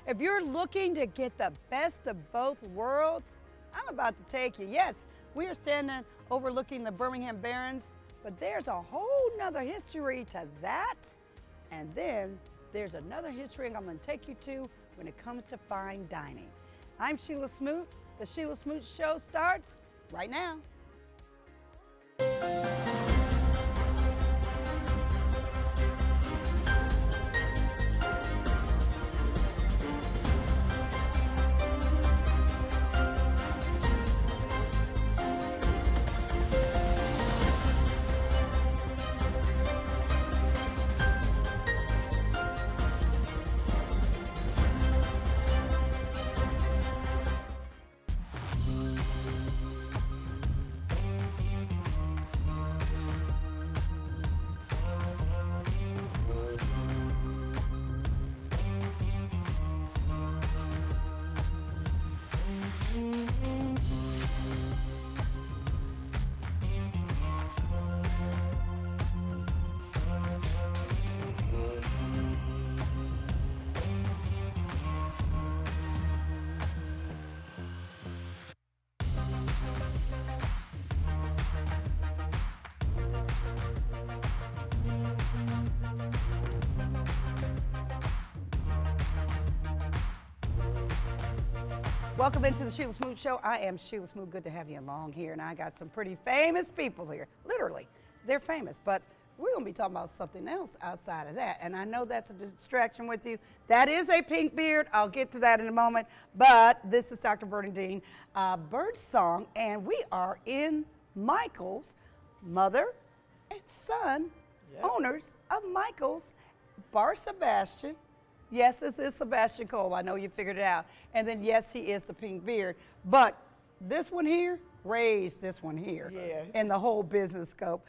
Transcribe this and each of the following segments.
If you're looking to get the best of both worlds, I'm about to take you. Yes, we are standing overlooking the Birmingham Barons, but there's a whole nother history to that. And then there's another history I'm going to take you to when it comes to fine dining. I'm Shelia Smoot. The Shelia Smoot Show starts right now. Welcome into the Shelia Smoot Show. I am Shelia Smoot. Good to have you along here. And I got some pretty famous people here. Literally, they're famous. But we're going to be talking about something else outside of that. And I know that's a distraction with you. That is a pink beard. I'll get to that in a moment. But this is Dr. Bernadine Birdsong. And we are in Michael's, mother and son, owners of Michael's Bar Sabastian. Yes, this is Sabastian Cole. I know you figured it out. And then, yes, he is the pink beard. But this one here raised this one here in the whole business scope.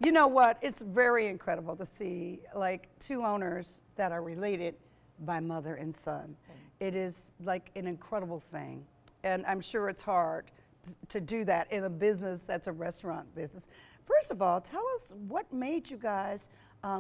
You know what? It's very incredible to see, like, two owners that are related by mother and son. It is, like, an incredible thing. And I'm sure it's hard to do that in a business that's a restaurant business. First of all, tell us what made you guys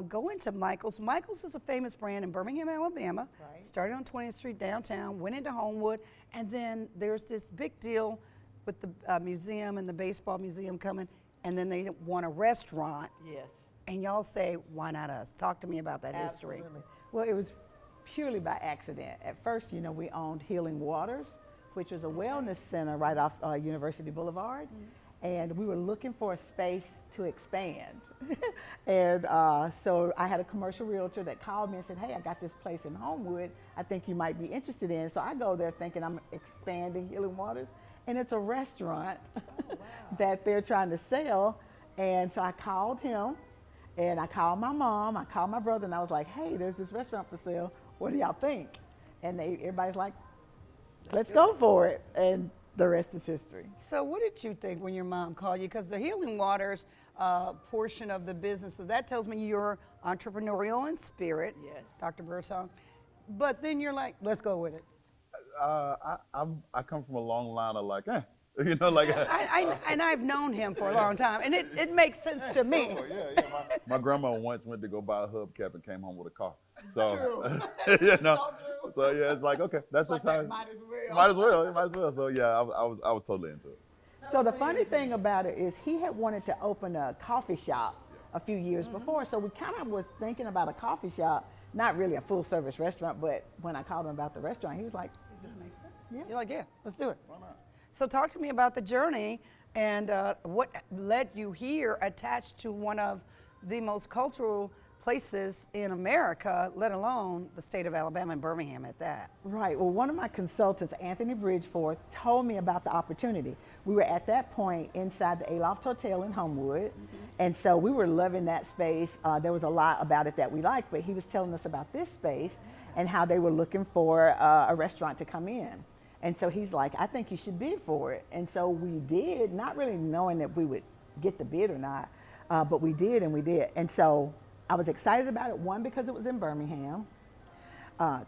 go into Michael's. Michael's is a famous brand in Birmingham, Alabama. Right. Started on 20th Street downtown, went into Homewood, and then there's this big deal with the museum and the baseball museum coming, and then they want a restaurant. Yes. And y'all say, why not us? Talk to me about that history. Well, it was purely by accident. At first, you know, we owned Healing Waters, which was a wellness center right off University Boulevard. And we were looking for a space to expand. And so I had a commercial realtor that called me and said, hey, I got this place in Homewood I think you might be interested in. So I go there thinking I'm expanding Healing Waters, and it's a restaurant that they're trying to sell. And so I called him, and I called my mom, I called my brother, and I was like, hey, there's this restaurant for sale. What do y'all think? And everybody's like, let's go for it. And the rest is history. So what did you think when your mom called you? Because the Healing Waters portion of the business, so that tells me you're entrepreneurial in spirit, yes, Dr. Birdsong. But then you're like, let's go with it. I come from a long line of like, you know, like. And I've known him for a long time, and it makes sense to me. Oh, yeah. My grandma once went to go buy a hubcap and came home with a car. So, you know, so yeah, it's like, okay, that's just how. Might as well. So yeah, I was totally into it. So the funny thing about it is he had wanted to open a coffee shop a few years before, so we kind of was thinking about a coffee shop, not really a full service restaurant, but when I called him about the restaurant, he was like, it just makes sense. Yeah. You're like, yeah, let's do it. Why not? So talk to me about the journey and what led you here attached to one of the most cultural places in America, let alone the state of Alabama and Birmingham at that. Right. Well, one of my consultants, Anthony Bridgeforth, told me about the opportunity. We were at that point inside the Aloft Hotel in Homewood, and so we were loving that space. There was a lot about it that we liked, but he was telling us about this space and how they were looking for a restaurant to come in. And so he's like, I think you should bid for it. And so we did, not really knowing if we would get the bid or not, but we did, and we did. And so I was excited about it, one, because it was in Birmingham,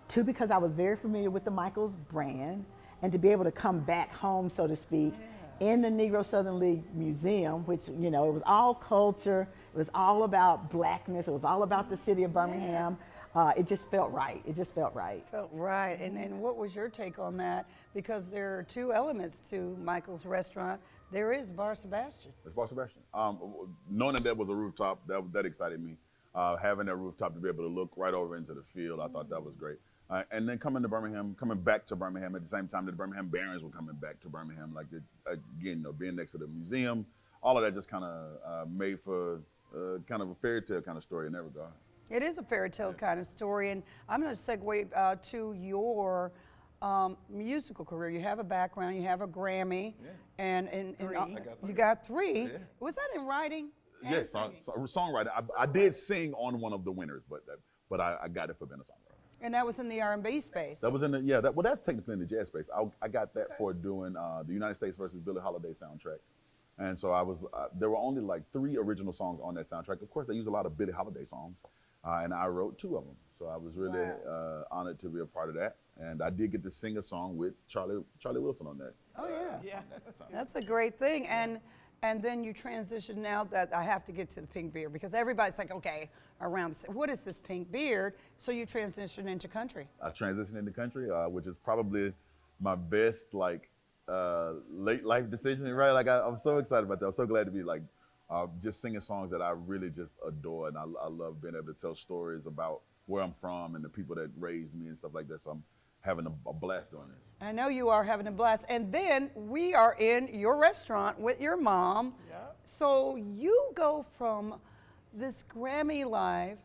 two, because I was very familiar with the Michael's brand, and to be able to come back home, so to speak, in the Negro Southern League Museum, which, you know, it was all culture, it was all about blackness, it was all about the city of Birmingham. it just felt right. It just felt right. Felt right. And what was your take on that? Because there are two elements to Michael's restaurant. There is Bar Sebastian. It's Bar Sebastian. Knowing that was a rooftop, that excited me. Having that rooftop to be able to look right over into the field, I thought that was great. And then coming back to Birmingham at the same time that the Birmingham Barons were coming back to Birmingham, like again, being next to the museum, all of that just kind of made for kind of a fairy tale kind of story in that regard. It is a fairy tale kind of story, and I'm going to segue to your musical career. You have a background, you have a Grammy, and you got three. Yeah. Was that in writing? Yes, songwriter. I did sing on one of the winners, but I got it for being a songwriter. And that was in the R&B space. That was in that's technically in the jazz space. I got that for doing the United States versus Billie Holiday soundtrack. And so there were only like 3 original songs on that soundtrack. Of course, they use a lot of Billie Holiday songs, and I wrote 2 of them. So I was really honored to be a part of that. And I did get to sing a song with Charlie Wilson on that. Oh, yeah. That's a great thing. And then you transition now that I have to get to the pink beard because everybody's like, okay, what is this pink beard? So you transition into country. I transitioned into country, which is probably my best late life decision, right? Like I'm so excited about that. I'm so glad to be just singing songs that I really just adore, and I love being able to tell stories about where I'm from and the people that raised me and stuff like that. So I'm having a blast doing this. I know you are having a blast. And then we are in your restaurant with your mom. Yeah. So you go from this Grammy life,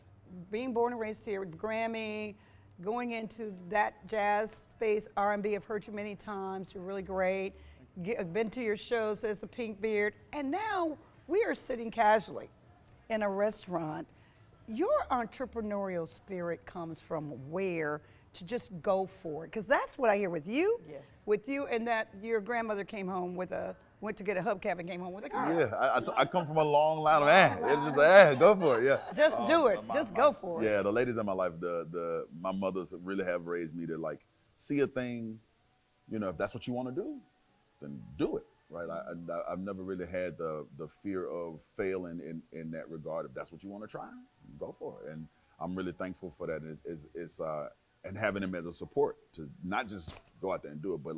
being born and raised here, Grammy, going into that jazz space, R&B. I've heard you many times. You're really great. Been to your shows as the Pink Beard. And now we are sitting casually in a restaurant. Your entrepreneurial spirit comes from where to just go for it? Because that's what I hear with you. Yes. With you, and that your grandmother went to get a hubcap and came home with a car. Yeah, I come from a long line of It's just go for it. Yeah. Just do it. Just go for it. Yeah, the ladies in my life, my mothers really have raised me to see a thing, if that's what you want to do, then do it. Right. I've never really had the fear of failing in that regard. If that's what you want to try, go for it. And I'm really thankful for that. And having them as a support to not just go out there and do it, but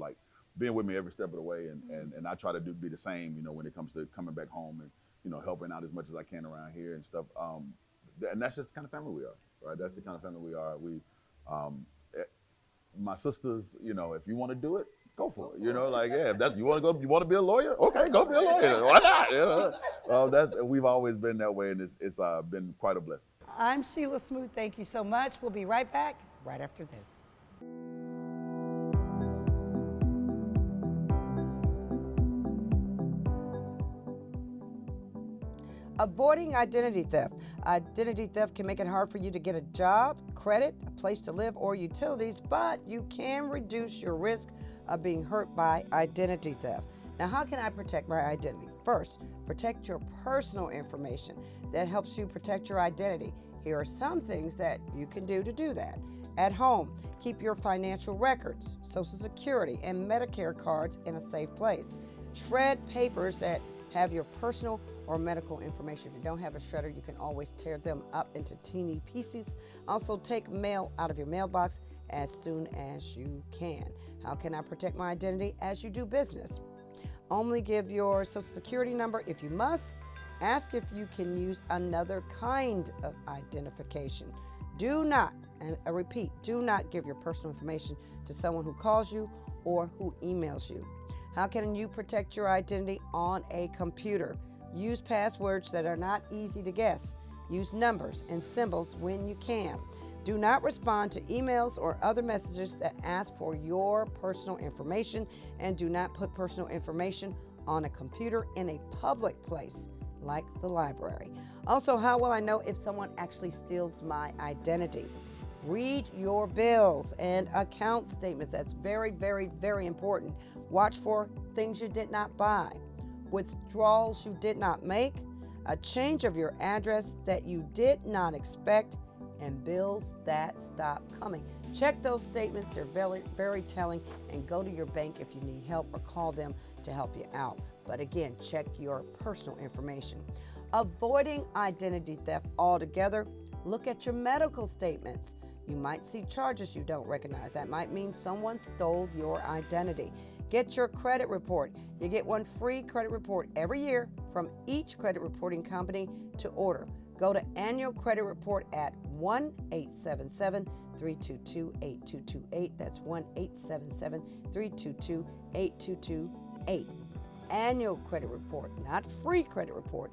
being with me every step of the way. And I try to be the same, when it comes to coming back home and, helping out as much as I can around here and stuff. And that's just the kind of family we are, right? That's the kind of family we are. My sisters, if you want to do it, go for it. If that's you want to be a lawyer, okay, go be a lawyer. Why not? We've always been that way, and it's been quite a blessing. I'm Shelia Smoot. Thank you so much. We'll be right back right after this. Avoiding identity theft. Identity theft can make it hard for you to get a job, credit, a place to live, or utilities, but you can reduce your risk of being hurt by identity theft. Now, how can I protect my identity? First, protect your personal information. That helps you protect your identity. Here are some things that you can do to do that. At home, keep your financial records, Social Security, and Medicare cards in a safe place. Shred papers that have your personal or medical information. If you don't have a shredder, you can always tear them up into teeny pieces. Also, take mail out of your mailbox as soon as you can. How can I protect my identity as you do business? Only give your Social Security number if you must. Ask if you can use another kind of identification. Do not, and I repeat, do not give your personal information to someone who calls you or who emails you. How can you protect your identity on a computer? Use passwords that are not easy to guess. Use numbers and symbols when you can. Do not respond to emails or other messages that ask for your personal information, and do not put personal information on a computer in a public place like the library. Also, how will I know if someone actually steals my identity? Read your bills and account statements. That's very, very, very important. Watch for things you did not buy, withdrawals you did not make, a change of your address that you did not expect, and bills that stop coming. Check those statements. They're very, very telling, and go to your bank if you need help or call them to help you out. But again, check your personal information. Avoiding identity theft altogether. Look at your medical statements. You might see charges you don't recognize. That might mean someone stole your identity. Get your credit report. You get one free credit report every year from each credit reporting company to order. Go to annual credit report at 1-877-322-8228. That's 1-877-322-8228. Annual credit report, not free credit report.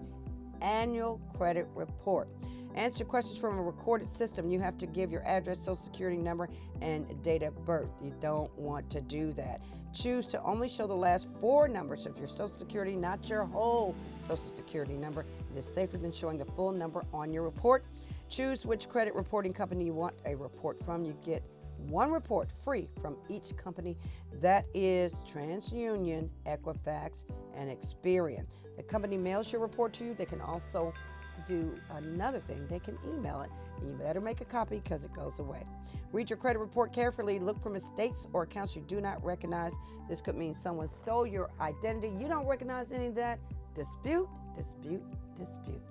Annual credit report. Answer questions from a recorded system. You have to give your address, social security number, and date of birth. You don't want to do that. Choose to only show the last 4 numbers of your social security, not your whole social security number. It is safer than showing the full number on your report. Choose which credit reporting company you want a report from. You get 1 report free from each company. That is TransUnion, Equifax, and Experian. The company mails your report to you. They can also do another thing. They can email it, and you better make a copy because it goes away. Read your credit report carefully. Look for mistakes or accounts you do not recognize. This could mean someone stole your identity. You don't recognize any of that. Dispute, dispute, dispute.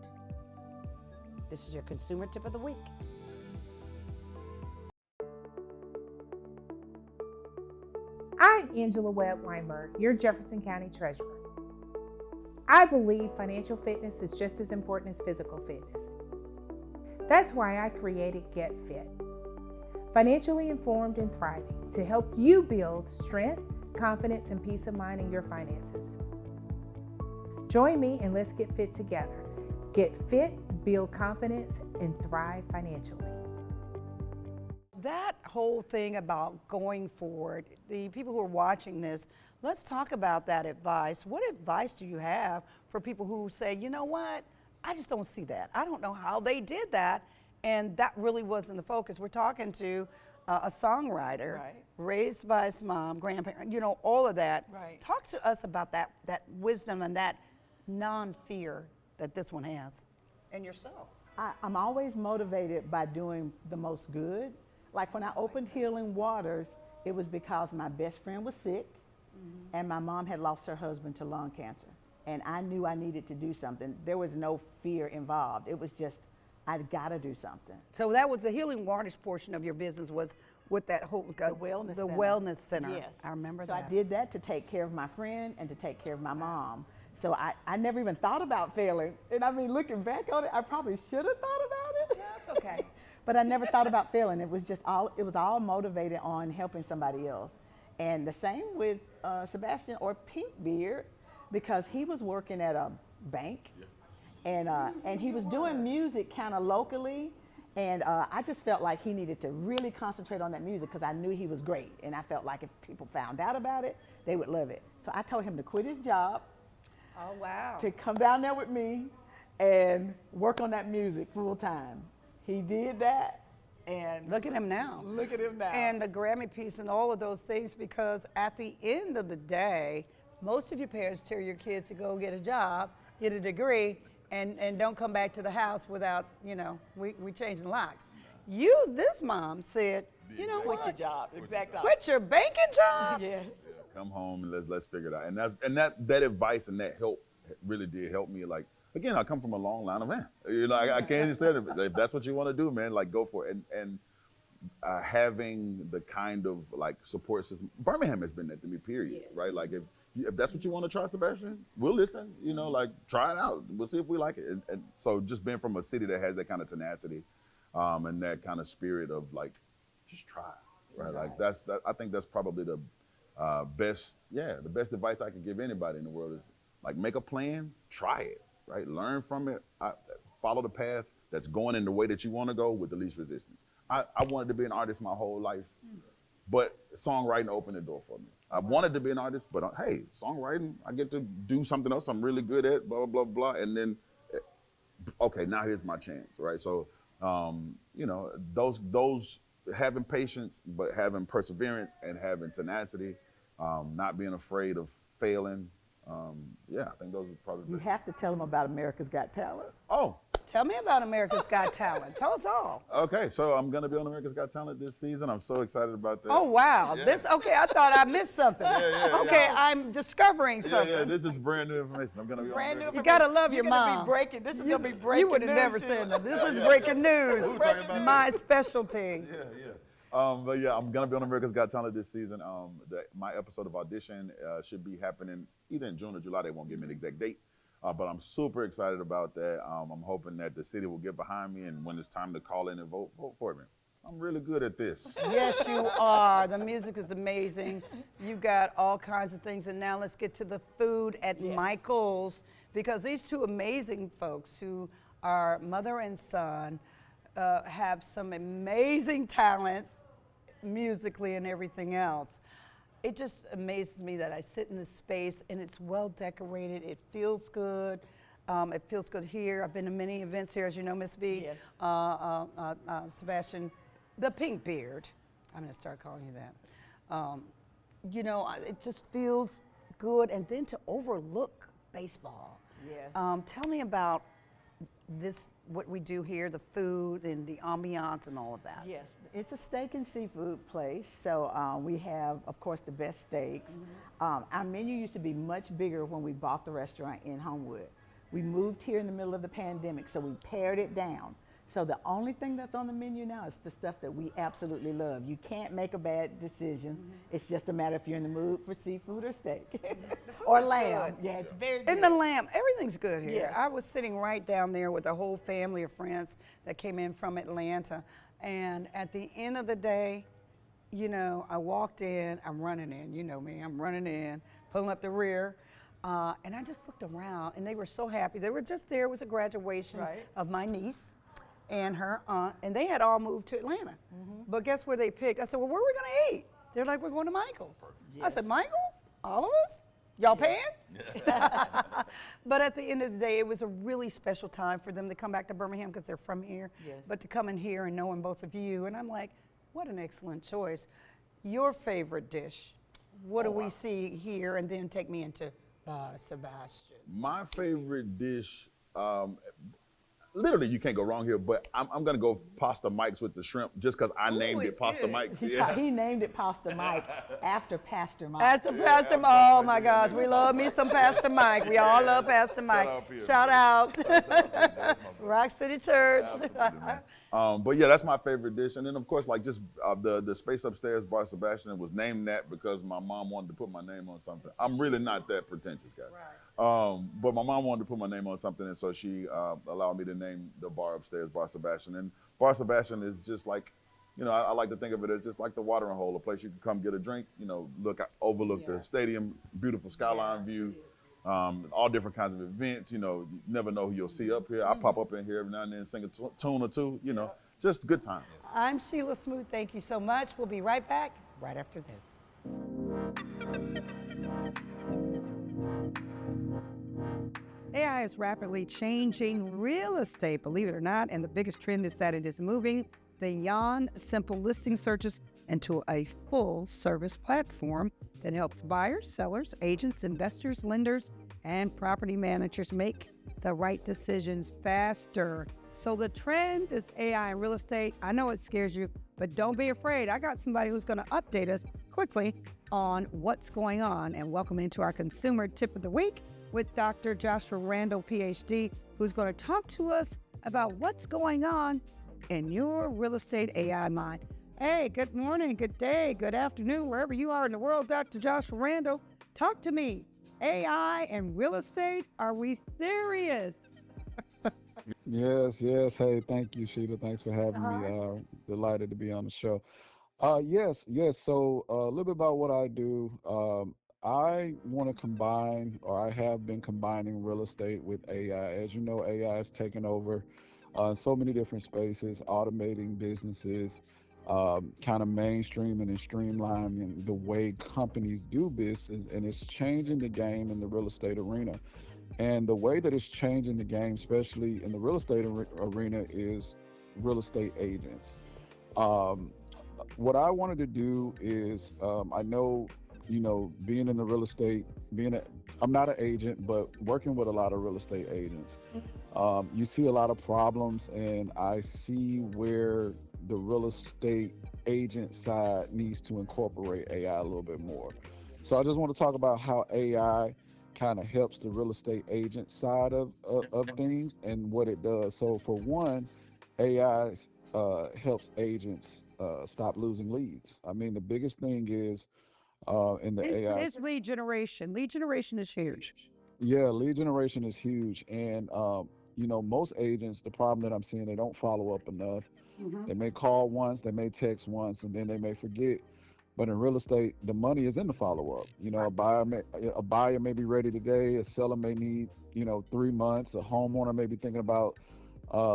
This is your consumer tip of the week. I'm Angela Webb Weinberg, your Jefferson County Treasurer. I believe financial fitness is just as important as physical fitness. That's why I created Get Fit, financially informed and thriving, to help you build strength, confidence, and peace of mind in your finances. Join me and let's get fit together. Get fit, build confidence, and thrive financially. That whole thing about going forward, the people who are watching this, let's talk about that advice. What advice do you have for people who say, you know what, I just don't see that. I don't know how they did that, and that really wasn't the focus. We're talking to a songwriter, Right. raised by his mom, grandparent, you know, all of that. Right. Talk to us about that wisdom and that non-fear that this one has, and yourself. I'm always motivated by doing the most good. Like when I opened Healing Waters, it was because my best friend was sick and my mom had lost her husband to lung cancer. And I knew I needed to do something. There was no fear involved. It was just, I'd got to do something. So that was the Healing Waters portion of your business, was with that whole wellness the center. wellness center. Yes. I remember So that. I did that to take care of my friend and to take care of my mom. So I never even thought about failing. And I mean, looking back on it, I probably should have thought about it. That's okay. But I never thought about failing. It was all motivated on helping somebody else. And the same with Sabastian or Pink Beard, because he was working at a bank and he was doing music kind of locally. And I just felt like he needed to really concentrate on that music because I knew he was great. And I felt like if people found out about it, they would love it. So I told him to quit his job, Oh, wow. to come down there with me and work on that music full time. He did that, and Look at him now. look at him now. And the Grammy piece and all of those things, because at the end of the day, most of your parents tell your kids to go get a job, get a degree, and don't come back to the house without, you know, we changing locks. This mom said, you know Quit your what? job. Exactly. Quit your banking job? Yes. Come home and let's figure it out. And that advice and that help really did help me. Like, again, I come from a long line of man. You know, I can't even say it. If that's what you want to do, man, like go for it. And having the kind of like support system, Birmingham has been that to me, period. Right? Like if that's what you want to try, Sebastian, we'll listen. You know, like try it out. We'll see if we like it. And so just being from a city that has that kind of tenacity, and that kind of spirit of like, just try. Right? Like I think that's probably the best advice I could give anybody in the world is like make a plan, try it. Right? Learn from it. Follow the path that's going in the way that you want to go with the least resistance. I wanted to be an artist my whole life, but songwriting opened the door for me. I wanted to be an artist, but hey, songwriting, I get to do something else I'm really good at, blah, blah, blah, blah. And then, okay, now here's my chance, right? So, you know, those having patience, but having perseverance and having tenacity, not being afraid of failing. I think those are probably you have to tell them about America's Got Talent. Oh, Tell me about America's Got Talent. Tell us all. Okay, so I'm gonna be on America's Got Talent this season. I'm so excited about that. Oh, wow. Okay, I thought I missed something. Okay, I'm discovering something. Yeah, this is brand new information. I'm gonna be Brand new on You information. gotta love your You're gonna mom. be breaking. This is gonna be breaking. You would have never news, said Sheila. that. This is breaking news. My specialty. But yeah, I'm gonna be on America's Got Talent this season. My episode of Audition should be happening either in June or July. They won't give me an exact date, but I'm super excited about that. I'm hoping that the city will get behind me, and when it's time to call in and vote for me. I'm really good at this. Yes, you are. The music is amazing. You got all kinds of things. And now let's get to the food at Michael's, because these two amazing folks who are mother and son have some amazing talents musically and everything else. It just amazes me that I sit in this space and it's well decorated. It feels good. It feels good here. I've been to many events here, as you know, Miss B. Yes. Sabastian, the pink beard. I'm going to start calling you that. You know, it just feels good. And then to overlook baseball. Yes. Tell me about this, what we do here, the food and the ambiance and all of that. Yes. It's a steak and seafood place, so we have, of course, the best steaks. Our menu used to be much bigger when we bought the restaurant in Homewood. We moved here in the middle of the pandemic, so we pared it down. So the only thing that's on the menu now is the stuff that we absolutely love. You can't make a bad decision. It's just a matter if you're in the mood for seafood or steak or lamb. Yeah, it's very good. And the lamb, everything's good here. Yes. I was sitting right down there with a whole family of friends that came in from Atlanta. And at the end of the day, you know, I walked in, I'm running in, you know me, I'm running in, pulling up the rear. And I just looked around and they were so happy. They were just there, it was a graduation of my niece and her aunt, and they had all moved to Atlanta. But guess where they picked? I said, well, where are we gonna eat? They're like, we're going to Michael's. I said, Michael's? All of us? Y'all paying? But at the end of the day, it was a really special time for them to come back to Birmingham because they're from here. But to come in here and knowing both of you, and I'm like, what an excellent choice. Your favorite dish, what do we see here? And then take me into Sabastian. My favorite dish, literally you can't go wrong here, but I'm gonna go pasta Mike's with the shrimp just because I named it it's pasta good. Mike's. He named it Pasta Mike after Pastor Mike. Pastor oh my gosh, we love me some Pastor Mike. We all love Pastor Mike. Shout out. Rock City Church. But yeah, that's my favorite dish. And then of course, like just the space upstairs, Bar Sabastian, was named that because my mom wanted to put my name on something. I'm really not that pretentious, guys. But my mom wanted to put my name on something, and so she allowed me to name the bar upstairs Bar Sabastian. And Bar Sabastian is just like, you know, I like to think of it as just like the watering hole, a place you can come get a drink, you know, overlook the stadium, beautiful skyline view, all different kinds of events. You know, you never know who you'll see up here. I pop up in here every now and then, sing a tune or two, you know, just a good time. I'm Shelia Smoot. Thank you so much. We'll be right back right after this. AI is rapidly changing real estate, believe it or not, and the biggest trend is that it is moving beyond simple listing searches into a full service platform that helps buyers, sellers, agents, investors, lenders, and property managers make the right decisions faster. So the trend is AI in real estate. I know it scares you, but don't be afraid. I got somebody who's going to update us quickly on what's going on. And welcome into our consumer tip of the week with Dr. Joshua Randall, PhD, who's going to talk to us about what's going on in your real estate AI mind. Hey, good morning, good day, good afternoon, wherever you are in the world, Dr. Joshua Randall. Talk to me. AI and real estate, are we serious? Yes. Hey, thank you, Sheila. Thanks for having me. Delighted to be on the show. Yes. So a little bit about what I do. I want to combine, or I have been combining real estate with AI. As you know, AI is taking over so many different spaces, automating businesses, kind of mainstreaming and streamlining the way companies do business, and it's changing the game in the real estate arena. And the way that it's changing the game, especially in the real estate arena, is real estate agents. What I wanted to do is, I know being in the real estate, I'm not an agent, but working with a lot of real estate agents, you see a lot of problems, and I see where the real estate agent side needs to incorporate AI a little bit more. So I just want to talk about how AI kind of helps the real estate agent side of things and what it does. So for one, AI helps agents stop losing leads. I mean, the biggest thing is in the AI. It's lead generation. Lead generation is huge. Yeah, lead generation is huge. And, most agents, the problem that I'm seeing, they don't follow up enough. They may call once, they may text once, and then they may forget. But in real estate, the money is in the follow up. A buyer may be ready today, a seller may need, 3 months, a homeowner may be thinking about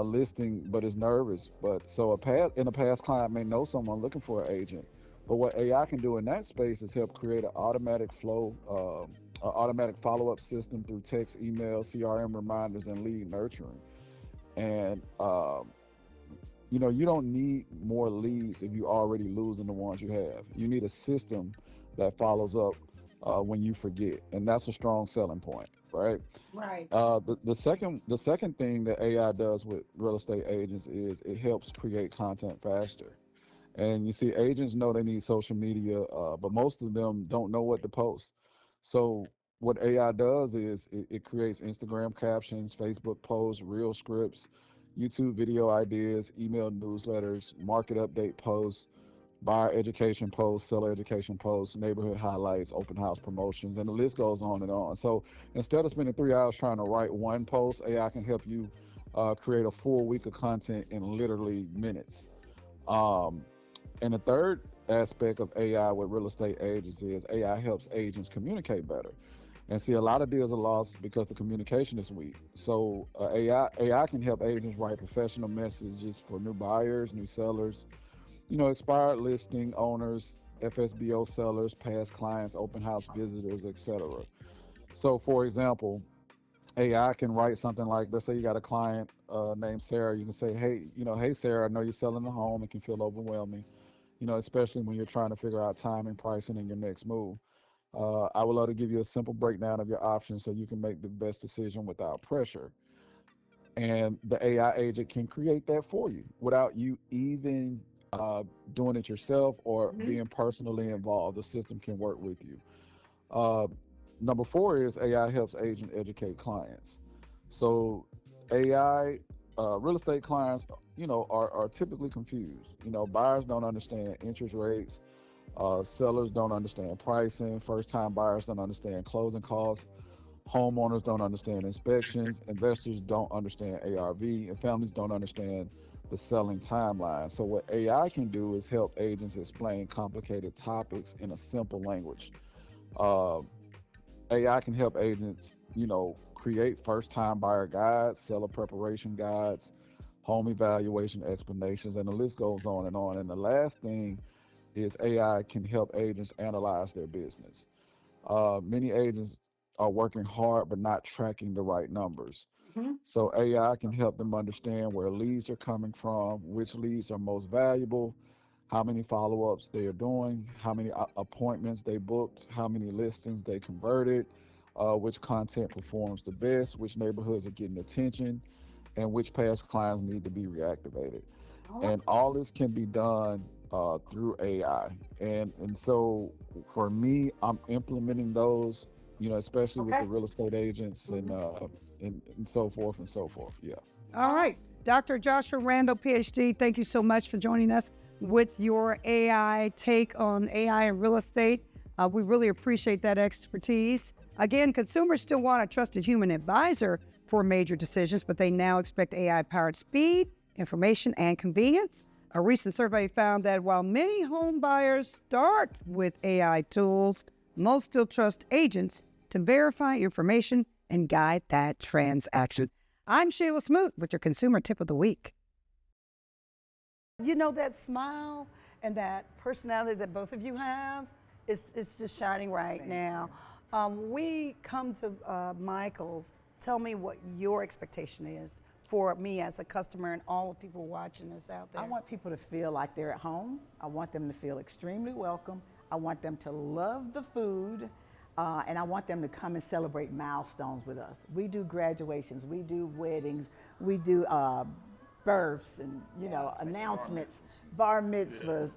listing, but is nervous. But so in a past client may know someone looking for an agent. But what AI can do in that space is help create an automatic flow, automatic follow-up system through text, email, CRM reminders, and lead nurturing. And you don't need more leads if you're already losing the ones you have. You need a system that follows up when you forget, and that's a strong selling point, right? Right. The second thing that AI does with real estate agents is it helps create content faster. And you see, agents know they need social media, but most of them don't know what to post. So what AI does is it creates Instagram captions, Facebook posts, reel scripts, YouTube video ideas, email newsletters, market update posts, buyer education posts, seller education posts, neighborhood highlights, open house promotions, and the list goes on and on. So instead of spending 3 hours trying to write one post, AI can help you create a full week of content in literally minutes. And the third aspect of AI with real estate agents is AI helps agents communicate better. And see, a lot of deals are lost because the communication is weak. So AI can help agents write professional messages for new buyers, new sellers, expired listing owners, FSBO sellers, past clients, open house visitors, etc. So for example, AI can write something like, let's say you got a client named Sarah. You can say, hey Sarah, I know you're selling the home. It can feel overwhelming, especially when you're trying to figure out timing, pricing, and your next move. I would love to give you a simple breakdown of your options so you can make the best decision without pressure. And the AI agent can create that for you without you even doing it yourself or being personally involved. The system can work with you. Uh, Number four is AI helps agent educate clients. So AI, real estate clients, are typically confused. Buyers don't understand interest rates. Sellers don't understand pricing. First-time buyers don't understand closing costs. Homeowners don't understand inspections. Investors don't understand ARV, and families don't understand the selling timeline. So what AI can do is help agents explain complicated topics in a simple language. Uh, AI can help agents, create first-time buyer guides, seller preparation guides, home evaluation explanations, and the list goes on and on. And the last thing is AI can help agents analyze their business. Many agents are working hard but not tracking the right numbers. So AI can help them understand where leads are coming from, which leads are most valuable, how many follow-ups they are doing, how many appointments they booked, how many listings they converted, which content performs the best, which neighborhoods are getting attention, and which past clients need to be reactivated. And all this can be done through AI. And so for me, I'm implementing those, especially with the real estate agents and so forth and so forth. Yeah. All right. Dr. Joshua Randall, PhD, thank you so much for joining us with your AI take on AI and real estate. We really appreciate that expertise. Again, consumers still want a trusted human advisor for major decisions, but they now expect AI-powered speed, information, and convenience. A recent survey found that while many home buyers start with AI tools, most still trust agents to verify information and guide that transaction. I'm Shelia Smoot with your Consumer Tip of the Week. That smile and that personality that both of you have, it's just shining right now. We come to Michael's. Tell me what your expectation is for me as a customer and all the people watching this out there. I want people to feel like they're at home. I want them to feel extremely welcome. I want them to love the food, and I want them to come and celebrate milestones with us. We do graduations, we do weddings, we do births and announcements, bar mitzvahs.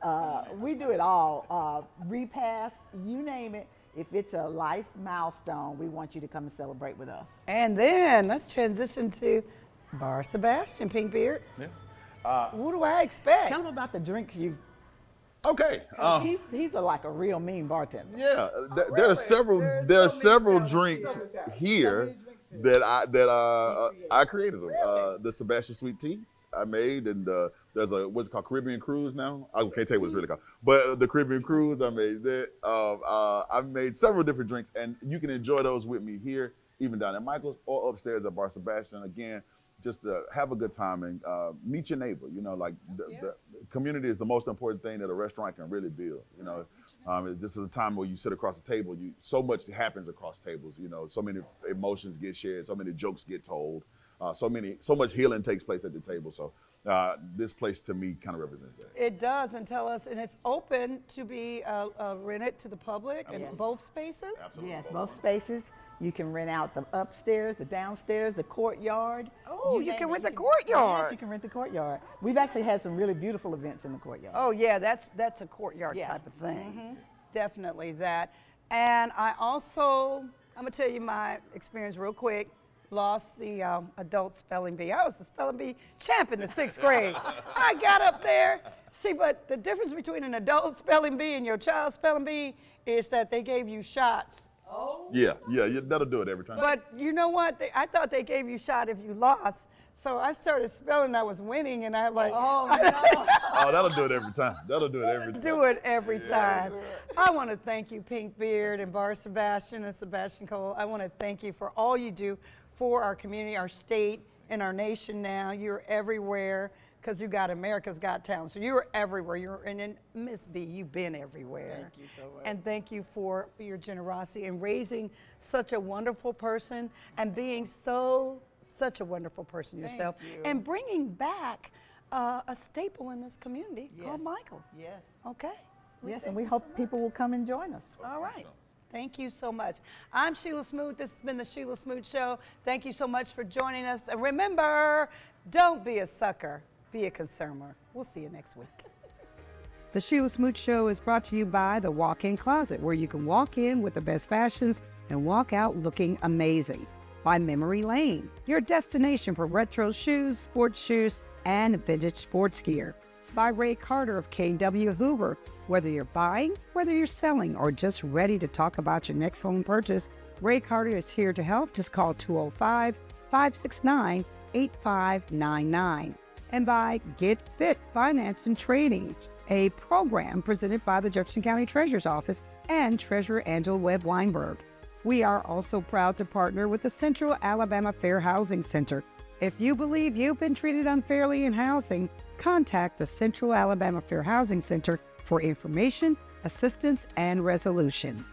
We do it all. Repast, you name it. If it's a life milestone, we want you to come and celebrate with us. And then let's transition to Bar Sebastian, Pink Beard. Yeah. What do I expect? Tell them about the drinks you. Okay. He's like a real mean bartender. Yeah, there are several drinks here that I created them. The Sabastian sweet tea I made, and there's what's it called, Caribbean Cruise now. I can't tell you what it's really called, but the Caribbean Cruise I made that. I've made several different drinks, and you can enjoy those with me here, even down at Michael's or upstairs at Bar Sebastian. Again, just have a good time and meet your neighbor. The community is the most important thing that a restaurant can really build. This is a time where you sit across the table. So much happens across tables. So many emotions get shared. So many jokes get told. So much healing takes place at the table. So this place to me kind of represents that. It does, and tell us, and it's open to be rented to the public in both spaces? Absolutely. Yes, both spaces. You can rent out the upstairs, the downstairs, the courtyard. Oh, you can rent the Yes, courtyard. you can rent the courtyard. We've actually had some really beautiful events in the courtyard. Oh yeah, that's a courtyard Yeah. type of thing. Definitely that. And I'm gonna tell you my experience real quick. Lost the adult spelling bee. I was the spelling bee champ in the 6th grade. I got up there. See, but the difference between an adult spelling bee and your child's spelling bee is that they gave you shots. Yeah, that'll do it every time. But you know what? I thought they gave you shot if you lost. So I started spelling. I was winning, and I like. Oh, no. Oh, that'll do it every time. That'll do it every time. Do it every time. I want to thank you, Pink Beard and Bar Sebastian and Sebastian Cole. I want to thank you for all you do for our community, our state, and our nation now. You're everywhere because you got America's Got Talent. So you're everywhere. And Miss B, you've been everywhere. Thank you so much. And thank you for your generosity in raising such a wonderful person and being such a wonderful person yourself. you. And bringing back a staple in this community called Yes. Michael's. Yes. Okay. Yes, and we hope people will come and join us. All right. Thank you so much. I'm Shelia Smoot. This has been the Shelia Smoot Show. Thank you so much for joining us. And remember, don't be a sucker, be a consumer. We'll see you next week. The Shelia Smoot Show is brought to you by the Walk-In Closet, where you can walk in with the best fashions and walk out looking amazing. By Memory Lane, your destination for retro shoes, sports shoes, and vintage sports gear. By Ray Carter of K.W. Hoover. Whether you're buying, whether you're selling, or just ready to talk about your next home purchase, Ray Carter is here to help. Just call 205-569-8599. And by Get Fit Finance and Trading, a program presented by the Jefferson County Treasurer's Office and Treasurer Angela Webb Weinberg. We are also proud to partner with the Central Alabama Fair Housing Center. If you believe you've been treated unfairly in housing, contact the Central Alabama Fair Housing Center for information, assistance, and resolution.